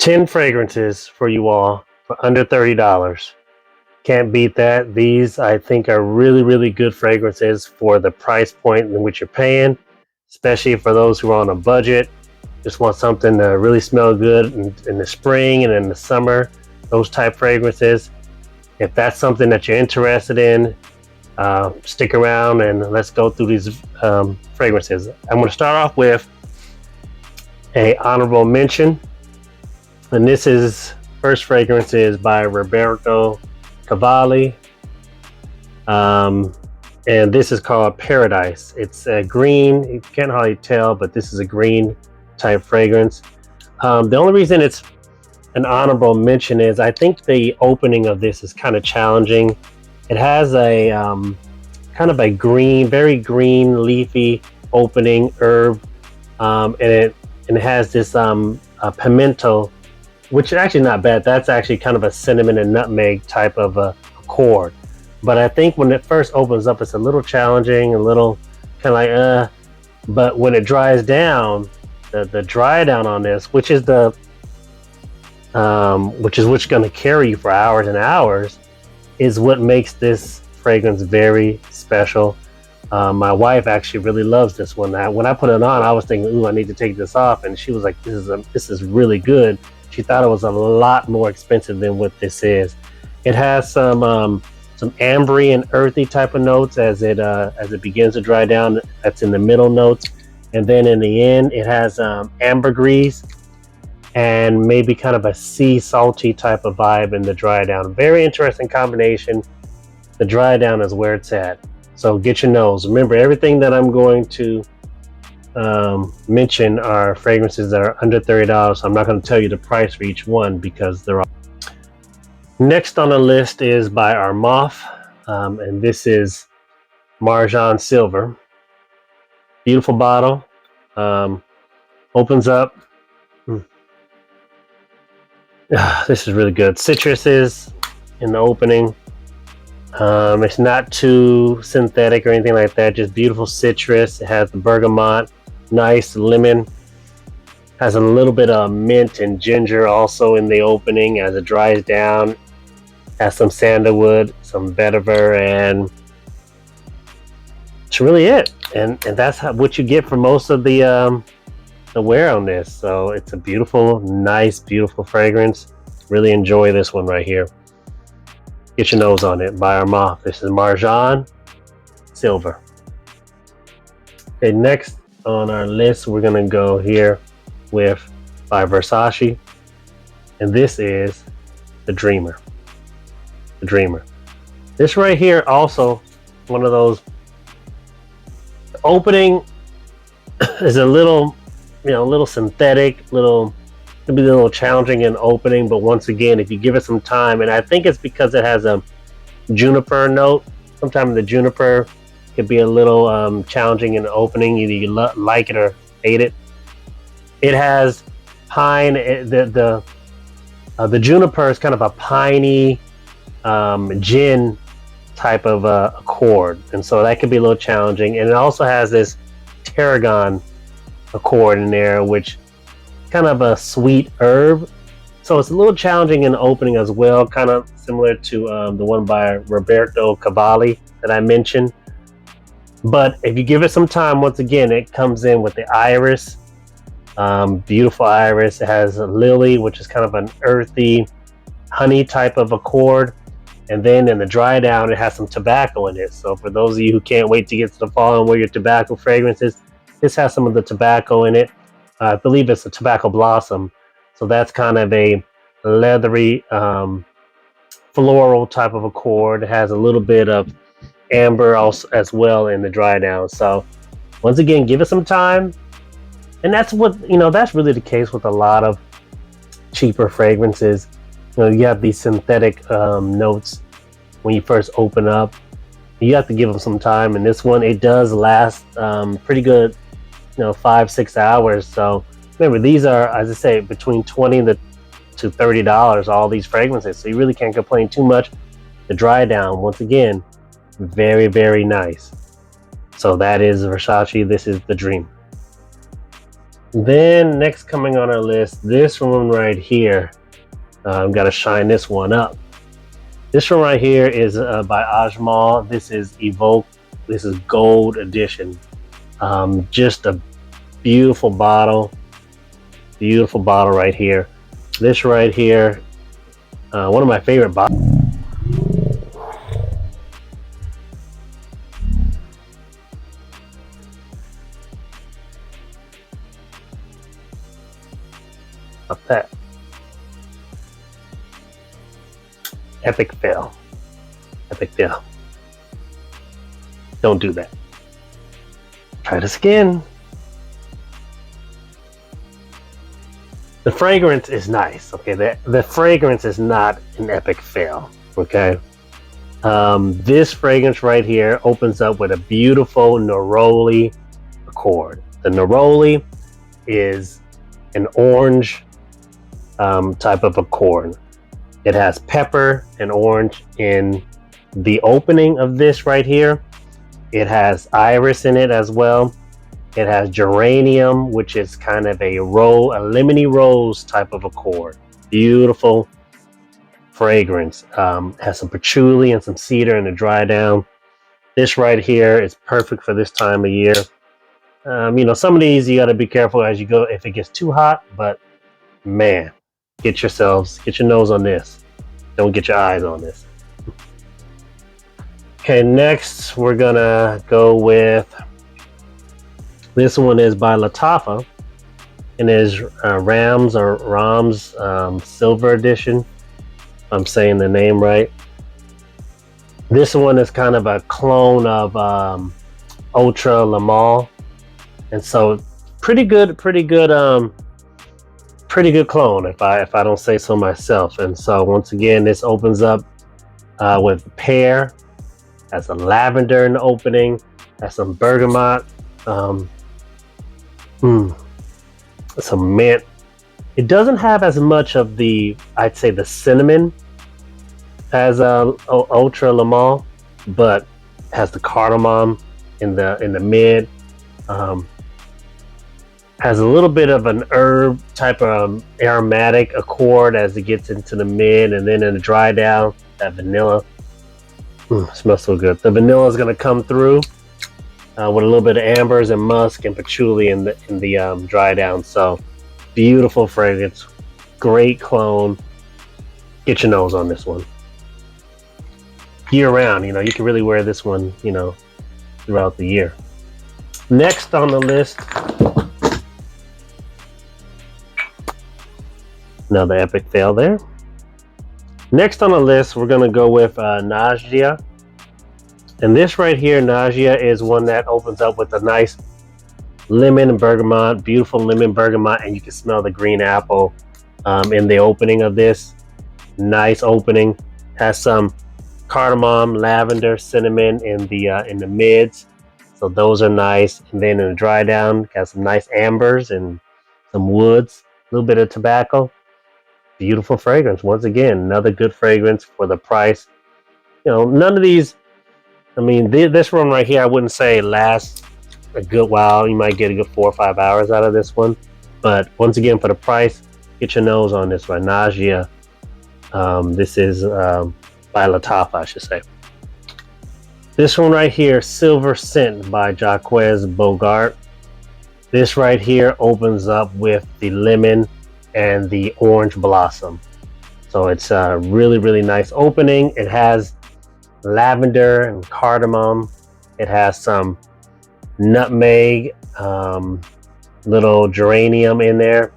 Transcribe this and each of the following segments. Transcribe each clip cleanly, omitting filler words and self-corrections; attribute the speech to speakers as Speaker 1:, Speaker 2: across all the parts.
Speaker 1: 10 fragrances for you all for under $30. Can't beat that. These, I think, are really, really good fragrances for the price point in which you're paying, especially for those who are on a budget. Just want something to really smell good in the spring and in the summer, those type fragrances. If that's something that you're interested in, stick around and let's go through these fragrances. I'm going to start off with a honorable mention, and this is first fragrance is by Roberto Cavalli, and this is called Paradise. It's a green. You can't hardly tell, but this is a green type fragrance. The only reason it's an honorable mention is I think the opening of this is kind of challenging. It has a kind of a green, very green, leafy opening herb, and it has this pimento, which is actually not bad. That's actually kind of a cinnamon and nutmeg type of a chord. But I think when it first opens up, it's a little challenging, a little kind of like, but when it dries down, the dry down on this, which is what's going to carry you for hours and hours, is what makes this fragrance very special. My wife actually really loves this one. When I put it on, I was thinking, ooh, I need to take this off, and she was like, this is really good. She thought it was a lot more expensive than what this is. It has some ambery and earthy type of notes as it begins to dry down. That's in the middle notes, and then in the end, it has ambergris and maybe kind of a sea salty type of vibe in the dry down. Very interesting combination. The dry down is where it's at. So get your nose. Remember, everything that I'm going to mention are fragrances that are under $30. So I'm not going to tell you the price for each one because they're all. Next on the list is by Armaf, and this is Marjan Silver. Beautiful bottle. Opens up. This is really good. Citruses in the opening. It's not too synthetic or anything like that. Just beautiful citrus. It has the bergamot, nice lemon. Has a little bit of mint and ginger also in the opening as it dries down. Has some sandalwood, some vetiver, and that's really it. And that's what you get for most of the wear on this. So it's a beautiful, nice, beautiful fragrance. Really enjoy this one right here. Get your nose on it by Armaf. This is Marjan Silver. Okay, next on our list, we're gonna go here with by Versace, and this is The Dreamer. The Dreamer. This right here also one of those. The opening is a little, a little synthetic, could be a little challenging in opening, but once again, if you give it some time, and I think it's because it has a juniper note. Sometimes the juniper could be a little challenging in the opening. Either you like it or hate it. It has pine. The juniper is kind of a piney gin type of accord, and so that could be a little challenging. And it also has this tarragon accord in there, which kind of a sweet herb, so it's a little challenging in the opening as well, kind of similar to the one by Roberto Cavalli that I mentioned. But if you give it some time, once again, it comes in with the iris, beautiful iris. It has a lily, which is kind of an earthy honey type of accord, and then in the dry down, it has some tobacco in it. So for those of you who can't wait to get to the fall and wear your tobacco fragrances, this has some of the tobacco in it. I believe it's a tobacco blossom, so that's kind of a leathery floral type of accord. It has a little bit of amber also as well in the dry down. So once again, give it some time, and that's what that's really the case with a lot of cheaper fragrances. You have these synthetic notes when you first open up. You have to give them some time, and this one, it does last pretty good. 5-6 hours. So remember, these are, as I say, between $20 to $30, all these fragrances, so you really can't complain too much. The dry down, once again, very, very nice. So that is Versace. This is The Dream. Then next coming on our list, this one right here. I've got to shine this one up. This one right here is by Ajmal. This is Evoke. This is gold edition. Just a beautiful bottle. Beautiful bottle right here. This right here, one of my favorite bottles. What's that? Epic fail. Epic fail. Don't do that. Try this again. The fragrance is nice. Okay, the fragrance is not an epic fail. Okay. This fragrance right here opens up with a beautiful neroli accord. The neroli is an orange type of accord. It has pepper and orange in the opening of this right here. It has iris in it as well. It has geranium, which is kind of a lemony rose type of accord. Beautiful fragrance. Has some patchouli and some cedar in the dry down. This right here is perfect for this time of year. Some of these you got to be careful as you go if it gets too hot, but man, get your nose on this. Don't get your eyes on this. Okay, next we're gonna go with, this one is by Lattafa, and is Rams or Ramz Silver Edition. If I'm saying the name right. This one is kind of a clone of Ultra Le Male, and so pretty good clone if I don't say so myself. And so once again, this opens up with pear, has a lavender in the opening, has some bergamot, some mint. It doesn't have as much of I'd say the cinnamon as Ultra Le Male, but has the cardamom in the mid. Has a little bit of an herb type of aromatic accord as it gets into the mid, and then in the dry down, that vanilla. Smells so good. The vanilla is going to come through with a little bit of ambers and musk and patchouli in the dry down. So beautiful fragrance, great clone. Get your nose on this one. Year round, you can really wear this one, throughout the year. Next on the list, another epic fail there. Next on the list, we're going to go with Najdia. And this right here, Nausea, is one that opens up with a nice lemon and bergamot, beautiful lemon bergamot, and you can smell the green apple in the opening of this. Nice opening. Has some cardamom, lavender, cinnamon in the mids, so those are nice. And then in the dry down, got some nice ambers and some woods, a little bit of tobacco. Beautiful fragrance. Once again, another good fragrance for the price. None of these, this one right here, I wouldn't say lasts a good while. You might get a good 4 or 5 hours out of this one, but once again, for the price, get your nose on this one. Nausea. This is by Lattafa, I should say. This one right here, Silver Scent by Jacques Bogart. This right here opens up with the lemon and the orange blossom. So it's a really, really nice opening. It has lavender and cardamom. It has some nutmeg, little geranium in there.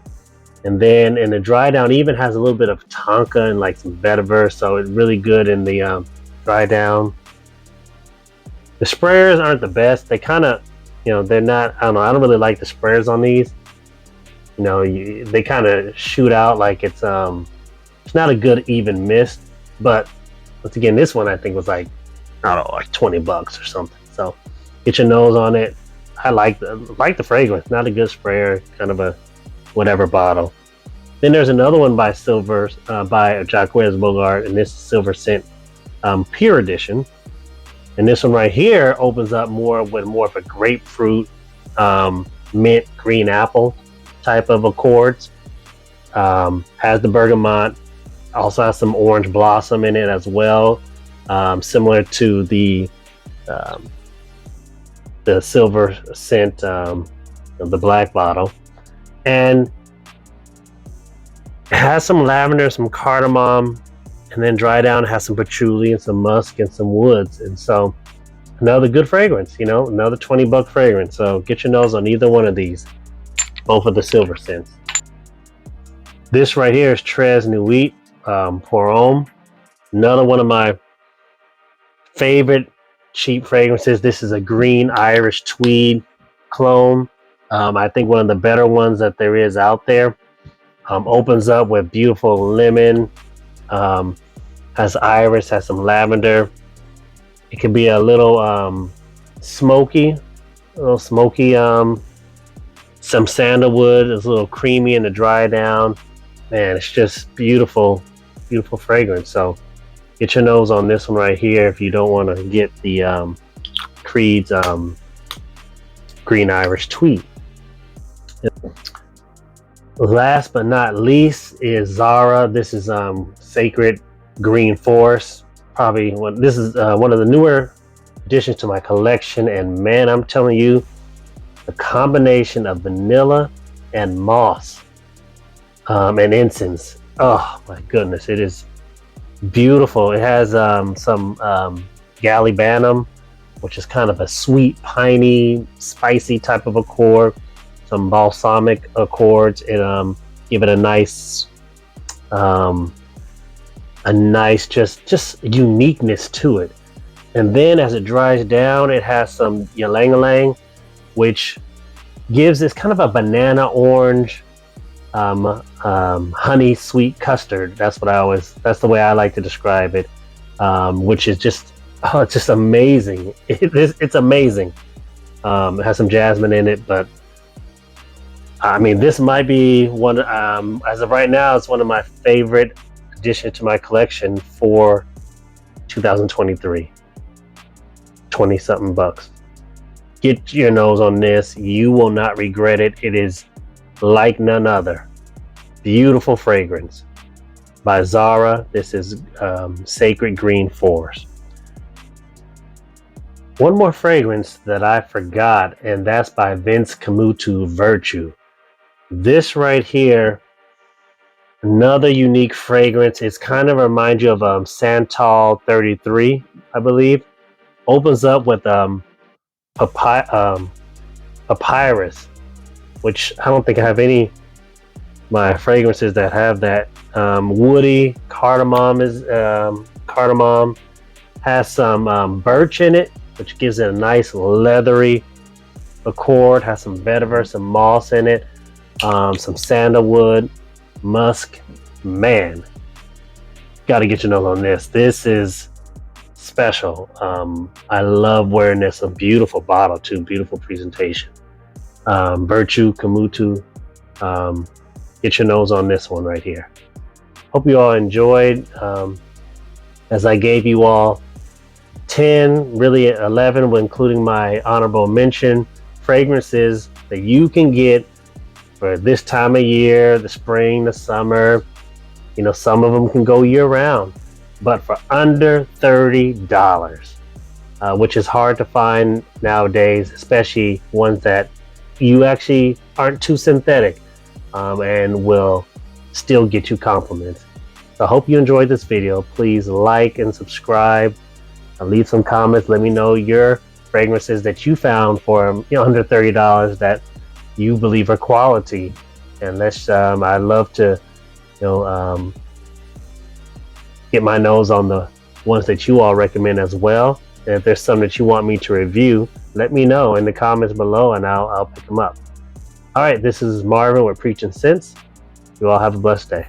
Speaker 1: And then in the dry down, even has a little bit of tonka and like some vetiver. So it's really good in the dry down. The sprayers aren't the best. They kind of, they're not, I don't know. I don't really like the sprayers on these. They kind of shoot out like it's not a good even mist. But once again, this one I think was like, I don't know, like $20 or something. So get your nose on it. I like the fragrance. Not a good sprayer, kind of a whatever bottle. Then there's another one by by Jacques Bogart, and this is Silver Scent Pure Edition. And this one right here opens up more with more of a grapefruit, mint, green apple. type of accords. Has the bergamot, also has some orange blossom in it as well, similar to the silver scent, the black bottle, and it has some lavender, some cardamom, and then dry down, it has some patchouli and some musk and some woods. And so another good fragrance, you know, another $20 fragrance. So get your nose on either one of these, both of the silver scents. This right here is Très Nuit for Homme. Another one of my favorite cheap fragrances. This is a green Irish tweed cologne. I think one of the better ones that there is out there. Opens up with beautiful lemon, has iris, has some lavender. It can be a little smoky, some sandalwood. It's a little creamy in the dry down. Man, it's just beautiful, beautiful fragrance. So get your nose on this one right here if you don't want to get the Creed's green Irish tweed. Last but not least is Zara. This is Sacred Green Forest. Probably this is one of the newer additions to my collection, and man, I'm telling you, the combination of vanilla and moss and incense. Oh my goodness, it is beautiful. It has some gallibanum, which is kind of a sweet, piney, spicy type of accord. Some balsamic accords, and give it a nice just uniqueness to it. And then as it dries down, it has some ylang-ylang, which gives this kind of a banana orange, honey sweet custard. That's the way I like to describe it, which is just, it's just amazing. It's amazing. It has some jasmine in it, but I mean, this might be one, as of right now, it's one of my favorite additions to my collection for 2023. 20 something bucks. Get your nose on this. You will not regret it. It is like none other. Beautiful fragrance by Zara. This is Sacred Green Forest. One more fragrance that I forgot, and that's by Vince Camuto, Virtu. This right here, another unique fragrance. It's kind of reminds you of Santal 33, I believe. Opens up with papyrus, which I don't think I have any my fragrances that have that. Woody, cardamom has some birch in it, which gives it a nice leathery accord. Has some vetiver, some moss in it. Some sandalwood, musk. Man, gotta get your nose on this. This is special. I love wearing this. A beautiful bottle too, beautiful presentation. Virtu, Camuto. Get your nose on this one right here. Hope you all enjoyed. As I gave you all 10, really 11, including my honorable mention fragrances that you can get for this time of year, the spring, the summer. You know, some of them can go year round, but for under $30, which is hard to find nowadays, especially ones that you actually aren't too synthetic, and will still get you compliments. So I hope you enjoyed this video. Please like and subscribe, leave some comments. Let me know your fragrances that you found for under $30 that you believe are quality, and let's I love to get my nose on the ones that you all recommend as well. And if there's some that you want me to review, let me know in the comments below, and I'll pick them up. All right, this is Marvin with Preaching Sense. You all have a blessed day.